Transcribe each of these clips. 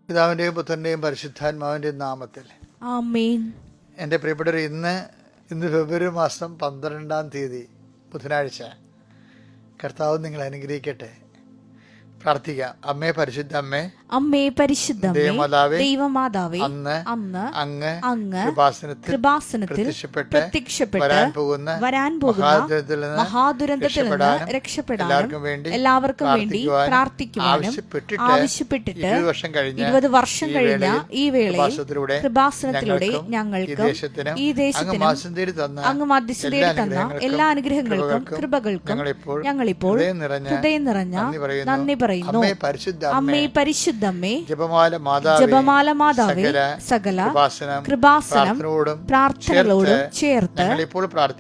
പിതാവിൻ്റെയും പുത്രൻ്റെയും പരിശുദ്ധാത്മാവിൻ്റെയും നാമത്തിൽ ആമേൻ. എൻ്റെ പ്രിയപ്പെട്ടവർ, ഇന്ന് ഫെബ്രുവരി മാസം 12 ബുധനാഴ്ച. കർത്താവ് നിങ്ങൾ അനുഗ്രഹിക്കട്ടെ. പ്രാർത്ഥിക്കാം. അമ്മേ, പരിശുദ്ധ അമ്മേ, അമ്മേ പരിശുദ്ധമേ, ദൈവമാതാവേ, അന്ന് അങ്ങ് കൃപാസനത്തിൽ പ്രത്യക്ഷപ്പെട്ട് വരാൻ പോകുന്ന മഹാദുരന്തത്തിൽ നിന്ന് രക്ഷപ്പെടാനും എല്ലാവർക്കും വേണ്ടി പ്രാർത്ഥിക്കുവാനും ആവശ്യപ്പെട്ടിട്ട് 20 വർഷം കഴിഞ്ഞ ഈ വേളയിൽ കൃപാസനത്തിലൂടെ ഞങ്ങൾക്ക് ഈ ദേശത്തിനും അങ്ങ് മധ്യസ്ഥതയിൽ തന്ന എല്ലാ അനുഗ്രഹങ്ങൾക്കും കൃപകൾക്കും ഞങ്ങളിപ്പോൾ ഹൃദയം നിറഞ്ഞ നന്ദി പറയുന്നു. അമ്മേ പരിശുദ്ധമ്മേ, ജപമാല മാതാവേ, സകല കൃപാസനം പ്രാർത്ഥനകളോടും ചേർത്ത്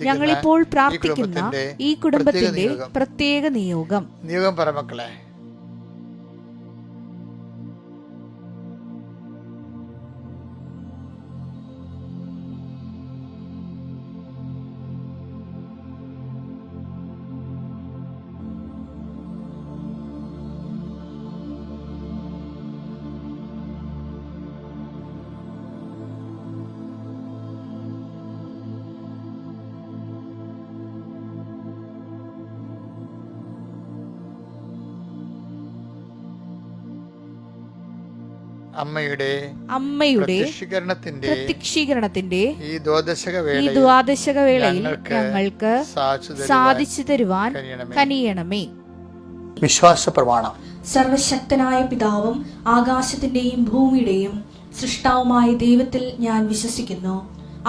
ഞങ്ങളിപ്പോൾ പ്രാർത്ഥിക്കുന്ന ഈ കുടുംബത്തിന്റെ പ്രത്യേക നിയോഗം പരമക്കളെ. അമ്മയുടെ പ്രത്യക്ഷീകരണത്തിന്റെ ഈ ദ്വാദശക വേളയിൽ ഞങ്ങൾക്ക് സാധിച്ചു തരുവാൻ കനിയണമേ. വിശ്വാസ പ്രമാണം. സർവശക്തനായ പിതാവും ആകാശത്തിന്റെയും ഭൂമിയുടെയും സൃഷ്ടാവുമായ ദൈവത്തിൽ ഞാൻ വിശ്വസിക്കുന്നു.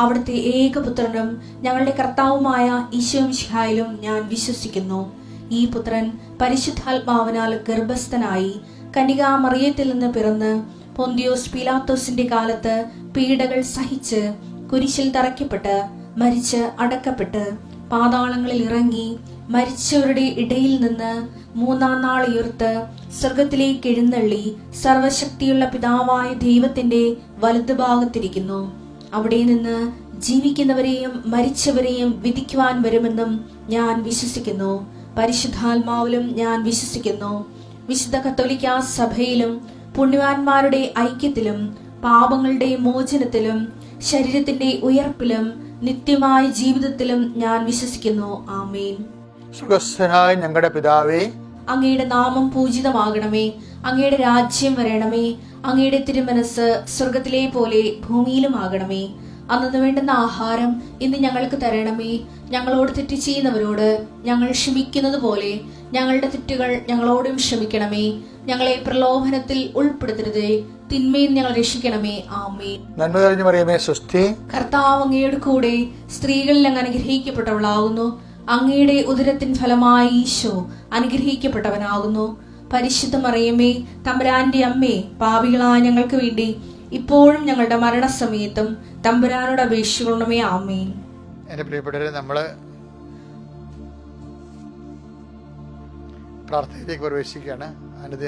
അവിടുത്തെ ഏകപുത്രനും ഞങ്ങളുടെ കർത്താവുമായ ഈശോ മിശിഹായിലും ഞാൻ വിശ്വസിക്കുന്നു. ഈ പുത്രൻ പരിശുദ്ധാത്മാവിനാൽ ഗർഭസ്ഥനായി കന്യകാമറിയത്തിൽ നിന്ന് പിറന്ന് പൊന്തിയോസ് പീലാത്തോസിന്റെ കാലത്ത് പീഡകൾ സഹിച്ച് കുരിശിൽ തറയ്ക്കപ്പെട്ട് മരിച്ച് അടക്കപ്പെട്ട് പാതാളങ്ങളിൽ ഇറങ്ങി മരിച്ചവരുടെ ഇടയിൽ നിന്ന് 3-ാം നാൾ ഉയർത്ത് സ്വർഗത്തിലേക്ക് എഴുന്നള്ളി സർവശക്തിയുള്ള പിതാവായ ദൈവത്തിന്റെ വലതുഭാഗത്തിരിക്കുന്നു. അവിടെ നിന്ന് ജീവിക്കുന്നവരെയും മരിച്ചവരെയും വിധിക്കുവാൻ വരുമെന്നും ഞാൻ വിശ്വസിക്കുന്നു. പരിശുദ്ധാത്മാവിലും ഞാൻ വിശ്വസിക്കുന്നു. വിശുദ്ധ കത്തോലിക്കാ സഭയിലും പുണ്യവാന്മാരുടെ ഐക്യത്തിലും പാപങ്ങളുടെ മോചനത്തിലും ശരീരത്തിന്റെ ഉയർപ്പിലും നിത്യമായ ജീവിതത്തിലും ഞാൻ വിശ്വസിക്കുന്നു. ആമേൻ. സുഖസ്ഥനായ ഞങ്ങളുടെ പിതാവേ, അങ്ങയുടെ നാമം പൂജിതമാകണമേ. അങ്ങയുടെ രാജ്യം വരണമേ. അങ്ങയുടെ തിരുമനസ് സ്വർഗത്തിലെ പോലെ ഭൂമിയിലും ആകണമേ. അന്നു വേണ്ടുന്ന ആഹാരം ഇന്ന് ഞങ്ങൾക്ക് തരണമേ. ഞങ്ങളോട് തെറ്റ് ചെയ്യുന്നവരോട് ഞങ്ങൾ ക്ഷമിക്കുന്നത് പോലെ ഞങ്ങളുടെ തെറ്റുകൾ ഞങ്ങളോടും ക്ഷമിക്കണമേ. ഞങ്ങളെ പ്രലോഭനത്തിൽ ഉൾപ്പെടുത്തരുതേ, തിന്മയിൽ ഞങ്ങൾ രക്ഷിക്കണമേ. ആമേൻ. നന്മ നിറഞ്ഞ മറിയമേ, സ്വസ്തി. കർത്താവ് അങ്ങയുടെ കൂടെ സ്ത്രീകളിൽ അങ്ങ് അനുഗ്രഹിക്കപ്പെട്ടവളാകുന്നു. അങ്ങയുടെ ഉദരത്തിൻ ഫലമായി ഈശോ അനുഗ്രഹിക്കപ്പെട്ടവനാകുന്നു. പരിശുദ്ധ മറിയമേ, തമ്പുരാന്റെ അമ്മേ, പാപികളായ ഞങ്ങൾക്ക് വേണ്ടി ഇപ്പോഴും ഞങ്ങളുടെ മരണസമയത്തും തമ്പുരാനോട് അപേക്ഷിക്കണമേ. ആമേൻ. എന്റെ പ്രിയപ്പെട്ടവരെ, നമ്മള് പ്രാർത്ഥനയിലേക്ക് പ്രവേശിക്കുകയാണ്.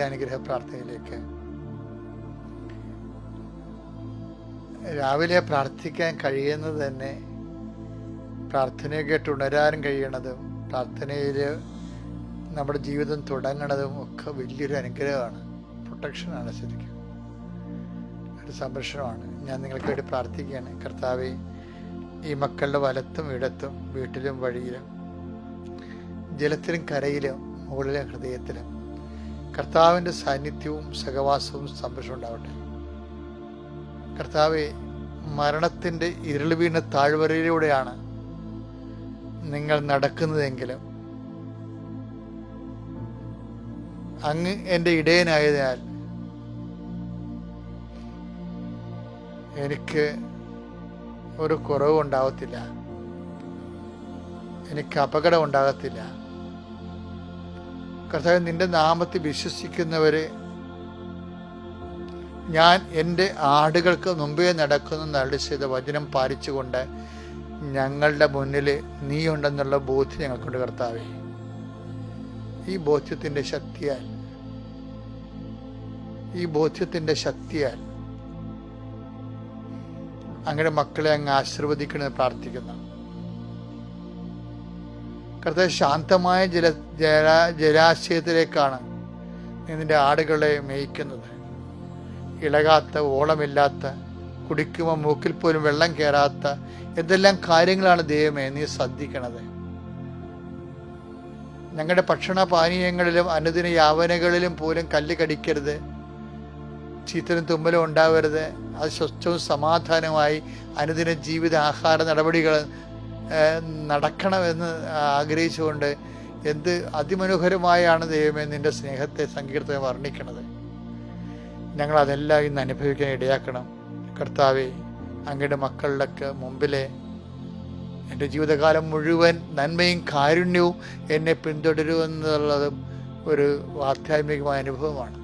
അനുഗ്രഹ പ്രാർത്ഥനയിലേക്ക്. രാവിലെ പ്രാർത്ഥിക്കാൻ കഴിയുന്നത് തന്നെ പ്രാർത്ഥനയെ കേട്ട് ഉണരാനും കഴിയണതും പ്രാർത്ഥനയിൽ നമ്മുടെ ജീവിതം തുടങ്ങണതും ഒക്കെ വലിയൊരു അനുഗ്രഹമാണ്, പ്രൊട്ടക്ഷനാണ്, ശരിക്കും ഒരു സംരക്ഷണമാണ്. ഞാൻ നിങ്ങൾക്ക് വേണ്ടി പ്രാർത്ഥിക്കുകയാണ്. കർത്താവേ, ഈ മക്കളുടെ വലത്തും ഇടത്തും വീട്ടിലും വഴിയിലും ജലത്തിലും കരയിലും മുകളിലെ ഹൃദയത്തിലും കർത്താവിൻ്റെ സാന്നിധ്യവും സഹവാസവും സംരക്ഷണം ഉണ്ടാവട്ടെ. കർത്താവെ, മരണത്തിൻ്റെ ഇരുൾ വീണ താഴ്വരയിലൂടെയാണ് നിങ്ങൾ നടക്കുന്നതെങ്കിലും അങ്ങ് എൻ്റെ ഇടയനായതിനാൽ എനിക്ക് ഒരു കുറവും ഉണ്ടാകത്തില്ല, എനിക്ക് അപകടം ഉണ്ടാകത്തില്ല. കർത്താവ്, നിന്റെ നാമത്തിൽ വിശ്വസിക്കുന്നവരെ ഞാൻ എൻ്റെ ആടുകൾക്ക് മുമ്പേ നടക്കുന്ന അരുളി ചെയ്ത വചനം പാലിച്ചുകൊണ്ട് ഞങ്ങളുടെ മുന്നിൽ നീ ഉണ്ടെന്നുള്ള ബോധ്യം ഞങ്ങൾക്കുണ്ട്. കർത്താവേ, ഈ ബോധ്യത്തിൻ്റെ ശക്തിയാൽ അങ്ങയുടെ മക്കളെ അങ്ങ് ആശീർവദിക്കണമെന്ന് പ്രാർത്ഥിക്കുന്നു. കർത്താവ്, ശാന്തമായ ജലാശയത്തിലേക്കാണ് നിന്റെ ആടുകളെ മേയ്ക്കുന്നത്. ഇളകാത്ത, ഓളമില്ലാത്ത, കുടിക്കുമ്പോൾ മൂക്കിൽ പോലും വെള്ളം കയറാത്ത എന്തെല്ലാം കാര്യങ്ങളാണ് ദൈവമേ നീ ശ്രദ്ധിക്കണത്. ഞങ്ങളുടെ ഭക്ഷണ പാനീയങ്ങളിലും അനുദിന യാവനകളിലും പോലും കല്ല് കടിക്കരുത്, ചീത്തലും തുമ്മലും ഉണ്ടാവരുത്. അത് സ്വസ്ഥവും സമാധാനമായി അനുദിന ജീവിത ആഹാര നടപടികൾ നടക്കണമെന്ന് ആഗ്രഹിച്ചുകൊണ്ട് എന്ത് അതിമനോഹരമായാണ് ദൈവമേ നിന്റെ സ്നേഹത്തെ സങ്കീർത്തനം വർണ്ണിക്കണത്. ഞങ്ങളതെല്ലാം ഇന്ന് അനുഭവിക്കാൻ ഇടയാക്കണം കർത്താവേ. അങ്ങയുടെ മക്കളുടെയൊക്കെ മുമ്പിലെ എൻ്റെ ജീവിതകാലം മുഴുവൻ നന്മയും കാരുണ്യവും എന്നെ പിന്തുടരുമെന്നുള്ളതും ഒരു ആധ്യാത്മികമായ അനുഭവമാണ്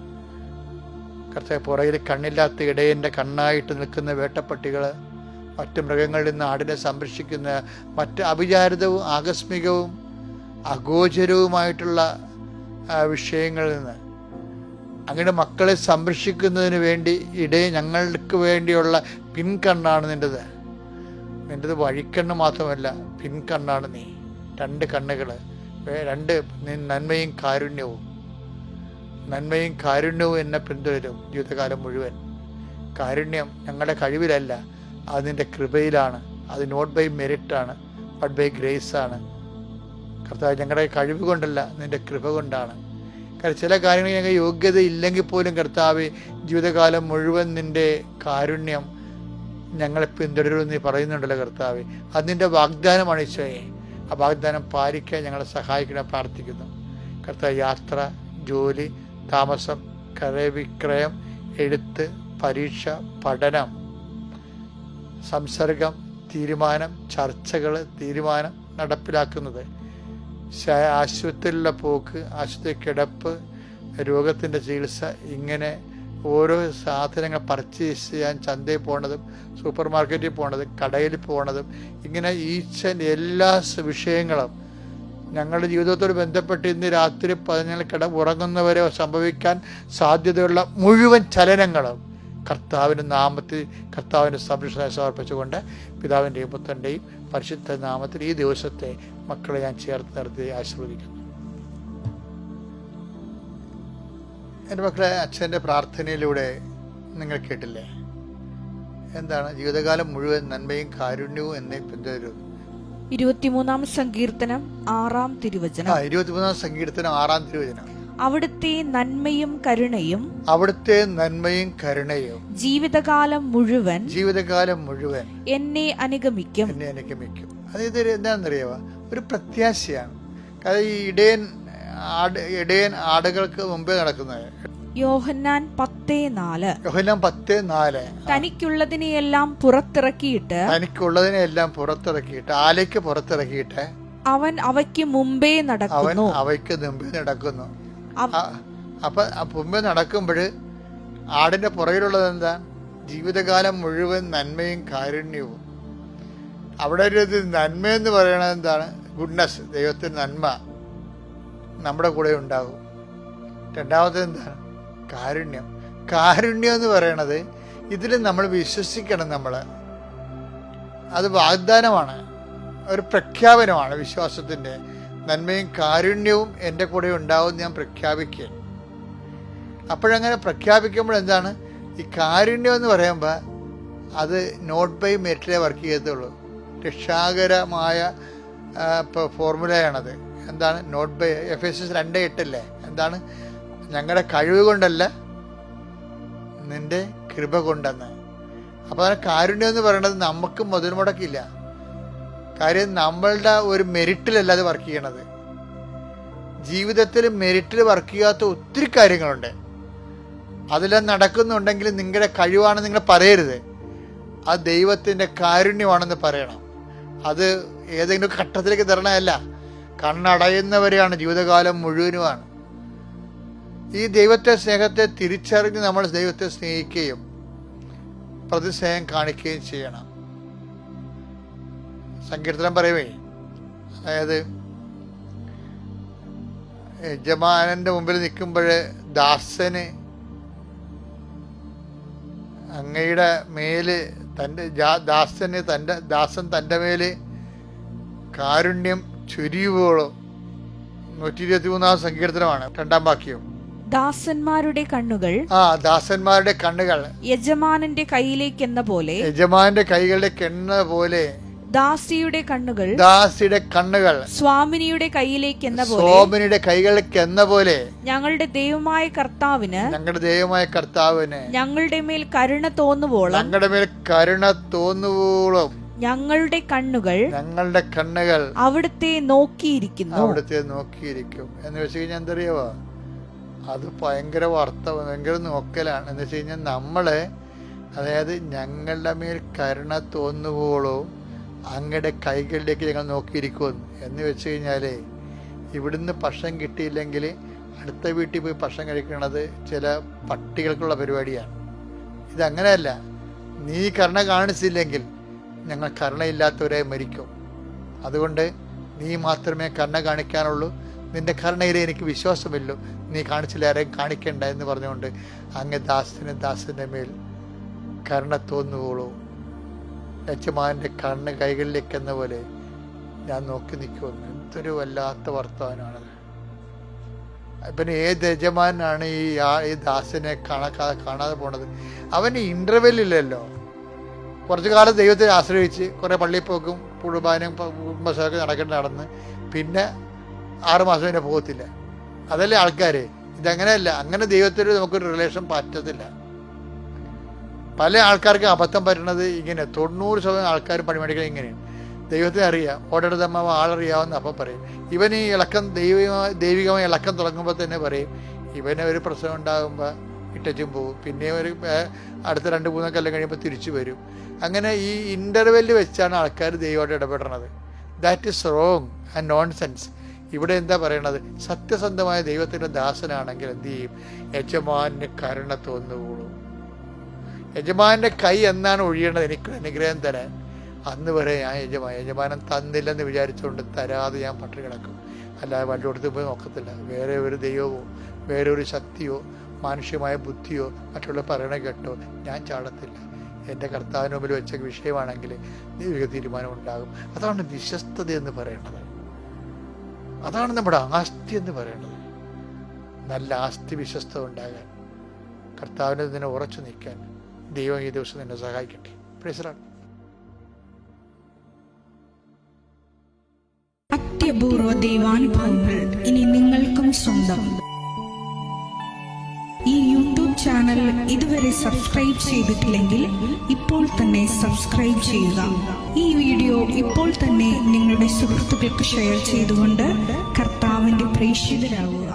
കർത്താവേ. പുറകിൽ കണ്ണില്ലാത്ത ഇടയൻ്റെ കണ്ണായിട്ട് നിൽക്കുന്ന വേട്ടപ്പട്ടികൾ, മറ്റ് മൃഗങ്ങളിൽ നിന്ന് ആടിനെ സംരക്ഷിക്കുന്ന, മറ്റ് അവിചാരിതവും ആകസ്മികവും അഗോചരവുമായിട്ടുള്ള വിഷയങ്ങളിൽ നിന്ന് അങ്ങയുടെ മക്കളെ സംരക്ഷിക്കുന്നതിന് വേണ്ടി ഞങ്ങൾക്ക് വേണ്ടിയുള്ള പിൻകണ്ണാണ് നിൻ്റെത്. വഴിക്കണ്ണ് മാത്രമല്ല, പിൻകണ്ണാണ് നീ. 2 കണ്ണുകൾ, 2 നന്മയും കാരുണ്യവും എന്നെ പിന്തുടരും ജീവിതകാലം മുഴുവൻ. കാരുണ്യം ഞങ്ങളുടെ കഴിവിലല്ല, അത് നിൻ്റെ കൃപയിലാണ്. അത് നോട്ട് ബൈ മെറിറ്റാണ്, ബട്ട് ബൈ ഗ്രേസ് ആണ് കർത്താവ്. ഞങ്ങളുടെ കഴിവ് കൊണ്ടല്ല, നിൻ്റെ കൃപ കൊണ്ടാണ്. കാരണം ചില കാര്യങ്ങൾ ഞങ്ങൾ യോഗ്യത ഇല്ലെങ്കിൽ പോലും കർത്താവ് ജീവിതകാലം മുഴുവൻ നിൻ്റെ കാരുണ്യം ഞങ്ങളെ പിന്തുടരുമെന്ന് നീ പറയുന്നുണ്ടല്ലോ കർത്താവ്. അത് നിൻ്റെ വാഗ്ദാനമാണ് ഈശോയെ. ആ വാഗ്ദാനം പാലിക്കാൻ ഞങ്ങളെ സഹായിക്കണം പ്രാർത്ഥിക്കുന്നു കർത്താവ്. യാത്ര, ജോലി, താമസം, ക്രയവിക്രയം, എഴുത്ത്, പരീക്ഷ, പഠനം, സംസർഗം, തീരുമാനം, ചർച്ചകൾ, തീരുമാനം നടപ്പിലാക്കുന്നത്, ആശുപത്രിയിലുള്ള പോക്ക്, ആശുപത്രി കിടപ്പ്, രോഗത്തിൻ്റെ ചികിത്സ, ഇങ്ങനെ ഓരോ സാധനങ്ങൾ പർച്ചേസ് ചെയ്യാൻ ചന്തയിൽ പോകണതും സൂപ്പർ മാർക്കറ്റിൽ പോകണതും കടയിൽ പോകണതും, ഇങ്ങനെ എല്ലാ വിഷയങ്ങളും ഞങ്ങളുടെ ജീവിതത്തോട് ബന്ധപ്പെട്ട് ഇന്ന് രാത്രി 11 ഉറങ്ങുന്നവരെ സംഭവിക്കാൻ സാധ്യതയുള്ള മുഴുവൻ ചലനങ്ങളും കർത്താവിൻ്റെ നാമത്തിൽ കർത്താവിൻ്റെ സംരക്ഷണ സമർപ്പിച്ചുകൊണ്ട് പിതാവിൻ്റെയും പുത്രൻ്റെയും പരിശുദ്ധ നാമത്തിൽ ഈ ദിവസത്തെ മക്കളെ ഞാൻ ചേർത്ത് നിർത്തി ആശീർവദിക്കുന്നു. എൻ്റെ മക്കളെ, അച്ഛൻ്റെ പ്രാർത്ഥനയിലൂടെ നിങ്ങൾ കേട്ടില്ലേ? എന്താണ്? ജീവിതകാലം മുഴുവൻ നന്മയും കാരുണ്യവും എന്നെ പിന്തുടരും. 23-ാം സങ്കീർത്തനം 6-ാം തിരുവചനം. 23-ാം സങ്കീർത്തനം 6-ാം തിരുവചനം. അവിടുത്തെ നന്മയും കരുണയും ജീവിതകാലം മുഴുവൻ എന്നെ അനുഗമിക്കും. അതായത് എന്താണെന്നറിയാവോ? ഒരു പ്രത്യാശയാണ്. കാരണം ഈ ഇടയൻ ആടുകൾക്ക് മുമ്പേ നടക്കുന്നത്. യോഹന്നാൻ 10:4 തനിക്കുള്ളതിനെയെല്ലാം പുറത്തിറക്കിയിട്ട് ആലയ്ക്ക് പുറത്തിറക്കിയിട്ട് അവൻ അവയ്ക്ക് മുമ്പേ നടക്കുന്നു. അപ്പൊ മുമ്പേ നടക്കുമ്പോൾ ആടിന്റെ പുറകിലുള്ളത് എന്താ? ജീവിതകാലം മുഴുവൻ നന്മയും കാരുണ്യവും. അവിടെ ഒരു നന്മയെന്ന് പറയണത് എന്താണ്? ഗുഡ്നസ്, ദൈവത്തിന് നന്മ നമ്മുടെ കൂടെ ഉണ്ടാകും. രണ്ടാമത് എന്താണ്? കാരുണ്യം. കാരുണ്യം എന്ന് പറയണത് ഇതിൽ നമ്മൾ വിശ്വസിക്കണം. അത് വാഗ്ദാനമാണ്, ഒരു പ്രഖ്യാപനമാണ് വിശ്വാസത്തിൻ്റെ. നന്മയും കാരുണ്യവും എൻ്റെ കൂടെ ഉണ്ടാവും ഞാൻ പ്രഖ്യാപിക്കുക. അപ്പോഴങ്ങനെ പ്രഖ്യാപിക്കുമ്പോൾ എന്താണ്? ഈ കാരുണ്യം എന്ന് പറയുമ്പോൾ അത് നോട്ട് ബൈ മെറിറ്റിലേ വർക്ക് ചെയ്യത്തുള്ളൂ. രക്ഷാകരമായ ഫോർമുലയാണത്. എന്താണ്? നോട്ട് ബൈ Ephesians 2:8 എന്താണ്? ഞങ്ങളുടെ കഴിവ് കൊണ്ടല്ല, നിന്റെ കൃപ കൊണ്ടെന്ന്. അപ്പോൾ അതിന് കാരുണ്യം എന്ന് പറയുന്നത് നമുക്ക് മുതൽ മുടക്കില്ല. കാര്യം നമ്മളുടെ ഒരു മെറിറ്റിലല്ല അത് വർക്ക് ചെയ്യണത്. ജീവിതത്തിൽ മെറിറ്റിൽ വർക്ക് ചെയ്യാത്ത ഒത്തിരി കാര്യങ്ങളുണ്ട്. അതെല്ലാം നടക്കുന്നുണ്ടെങ്കിൽ നിങ്ങളുടെ കഴിവാണ് നിങ്ങൾ പറയരുത്. അത് ദൈവത്തിൻ്റെ കാരുണ്യമാണെന്ന് പറയണം. അത് ഏതെങ്കിലും ഘട്ടത്തിലേക്ക് തരണമല്ല, കണ്ണടയുന്നവരെയാണ്, ജീവിതകാലം മുഴുവനുമാണ്. ഈ ദൈവത്തെ സ്നേഹത്തെ തിരിച്ചറിഞ്ഞ് നമ്മൾ ദൈവത്തെ സ്നേഹിക്കുകയും പ്രതിസ്നേഹം കാണിക്കുകയും ചെയ്യണം. സങ്കീർത്തനം പറയുവേ, അതായത് യജമാനന്റെ മുമ്പിൽ നിൽക്കുമ്പോൾ ദാസന് അങ്ങയുടെ മേല് ദാസൻ തൻ്റെ മേല് കാരുണ്യം ചൊരിയുവോളം. 123-ാം സങ്കീർത്തനമാണ് 2-ാം വാക്യം. ദാസന്മാരുടെ കണ്ണുകൾ ദാസന്മാരുടെ കണ്ണുകൾ യജമാനന്റെ കയ്യിലേക്കെന്ന പോലെ, യജമാനന്റെ കൈകളിലേക്ക് എന്ന പോലെ, ദാസിയുടെ കണ്ണുകൾ സ്വാമിനിയുടെ കയ്യിലേക്കെന്ന പോലെ ഞങ്ങളുടെ ദൈവമായ കർത്താവിന് ഞങ്ങളുടെ മേൽ കരുണ തോന്നുവോളം ഞങ്ങളുടെ കണ്ണുകൾ അവിടുത്തെ നോക്കിയിരിക്കും എന്ന് വെച്ച് കഴിഞ്ഞാൽ എന്തറിയാവോ, അത് ഭയങ്കര ഭയങ്കര നോക്കലാണ്. എന്ന് വെച്ച് കഴിഞ്ഞാൽ നമ്മളെ, അതായത് ഞങ്ങളുടെ മേൽ കരുണ തോന്നുവോളോ അങ്ങയുടെ കൈകളിലേക്ക് ഞങ്ങൾ നോക്കിയിരിക്കും എന്ന് വെച്ച് കഴിഞ്ഞാൽ, ഇവിടുന്ന് ഭക്ഷണം കിട്ടിയില്ലെങ്കിൽ അടുത്ത വീട്ടിൽ പോയി ഭക്ഷണം കഴിക്കുന്നത് ചില പട്ടികൾക്കുള്ള പരിപാടിയാണ്. ഇതങ്ങനെയല്ല. നീ കരുണ കാണിച്ചില്ലെങ്കിൽ ഞങ്ങൾ കരുണയില്ലാത്തവരായി മരിക്കും. അതുകൊണ്ട് നീ മാത്രമേ കരുണ കാണിക്കാനുള്ളൂ. നിന്റെ കരുണയിലെ എനിക്ക് വിശ്വാസമില്ലല്ലോ, നീ കാണിച്ചില്ല, ആരെയും കാണിക്കണ്ട എന്ന് പറഞ്ഞുകൊണ്ട് അങ്ങ് ദാസന്റെ മേൽ കരുണ തോന്നുവോളൂ യജമാന്റെ കണ്ണ് കൈകളിലേക്ക് എന്ന പോലെ ഞാൻ നോക്കി നിൽക്കുമെന്ന്. എന്തൊരു വല്ലാത്ത വർത്തമാനമാണത്. പിന്നെ ഏത് യജമാനാണ് ഈ ദാസനെ കാണാതെ പോണത്? അവന് ഇന്റർവെല്ലില്ലല്ലോ. കുറച്ചു കാലം ദൈവത്തെ ആശ്രയിച്ച് കുറെ പള്ളിയിൽ പോക്കും കുർബാനയും കുമ്പസാരമൊക്കെ നടന്ന് പിന്നെ 6 മാസം പിന്നെ പോകത്തില്ല. അതല്ലേ ആൾക്കാർ. ഇതങ്ങനെയല്ല. അങ്ങനെ ദൈവത്തിൽ നമുക്കൊരു റിലേഷൻ പറ്റത്തില്ല. പല ആൾക്കാർക്ക് അബദ്ധം പറ്റുന്നത് ഇങ്ങനെ. 90% ആൾക്കാർ പണിമേടിക്കുന്നത് ഇങ്ങനെയാണ്. ദൈവത്തെ അറിയാം, ഓടടുത്തമ്മ ആളറിയാവുന്ന അപ്പം പറയും. ഇവൻ ഈ ഇളക്കം ദൈവികമായ ഇളക്കം തുടങ്ങുമ്പോൾ തന്നെ പറയും ഇവന് ഒരു പ്രശ്നം ഉണ്ടാകുമ്പോൾ ഇട്ടും പോകും, പിന്നെ ഒരു അടുത്ത 2-3 കൊല്ലം കഴിയുമ്പോൾ തിരിച്ചു വരും. അങ്ങനെ ഈ ഇൻ്റർവെല്ല് വെച്ചാണ് ആൾക്കാർ ദൈവമായിട്ട് ഇടപെടുന്നത്. That is wrong and nonsense. ഇവിടെ എന്താ പറയണത്? സത്യസന്ധമായ ദൈവത്തിൻ്റെ ദാസനാണെങ്കിൽ എന്ത് ചെയ്യും? യജമാന് കരുണ തോന്നുകയുള്ളൂ. യജമാന്റെ കൈ എന്നാണ് ഒഴിയേണ്ടത് എനിക്ക് അനുഗ്രഹം തരാൻ, അന്ന് വരെ ഞാൻ യജമാനൻ തന്നില്ലെന്ന് വിചാരിച്ചുകൊണ്ട് തരാതെ ഞാൻ പട്ടിണി കിടക്കും. അല്ലാതെ വല്ലയിടത്തും പോയി നോക്കത്തില്ല. വേറെ ഒരു ദൈവമോ വേറെ ഒരു ശക്തിയോ മാനുഷ്യമായ ബുദ്ധിയോ മറ്റുള്ള പറയണ കേട്ടോ ഞാൻ ചാടത്തില്ല. എൻ്റെ കർത്താവിന് മുമ്പിൽ വെച്ച വിഷയമാണെങ്കിൽ ദൈവിക തീരുമാനം ഉണ്ടാകും. അതാണ് വിശ്വസ്തത എന്ന് പറയുന്നത്. അതാണ് നമ്മുടെ ആസ്തി എന്ന് പറയുന്നത്. നല്ല ആസ്തി വിശ്വസ്തത ഉണ്ടാകാൻ, കർത്താവിനെ ഇതിനെ ഉറച്ചു നിൽക്കാൻ ദൈവം ഈ ദിവസം നിന്നെ സഹായിക്കട്ടെ. Praise the lord. അത്യപൂർവ ദൈവാനുഭവങ്ങൾ ഇനി നിങ്ങൾക്കും സ്വന്തം. ഈ യൂട്യൂബ് ചാനൽ ഇതുവരെ സബ്സ്ക്രൈബ് ചെയ്തിട്ടില്ലെങ്കിൽ ഇപ്പോൾ തന്നെ സബ്സ്ക്രൈബ് ചെയ്യുക. ഈ വീഡിയോ ഇപ്പോൾ തന്നെ നിങ്ങളുടെ സുഹൃത്തുക്കൾക്ക് ഷെയർ ചെയ്തുകൊണ്ട് കർത്താവിന്റെ പ്രേക്ഷിതരാകുക.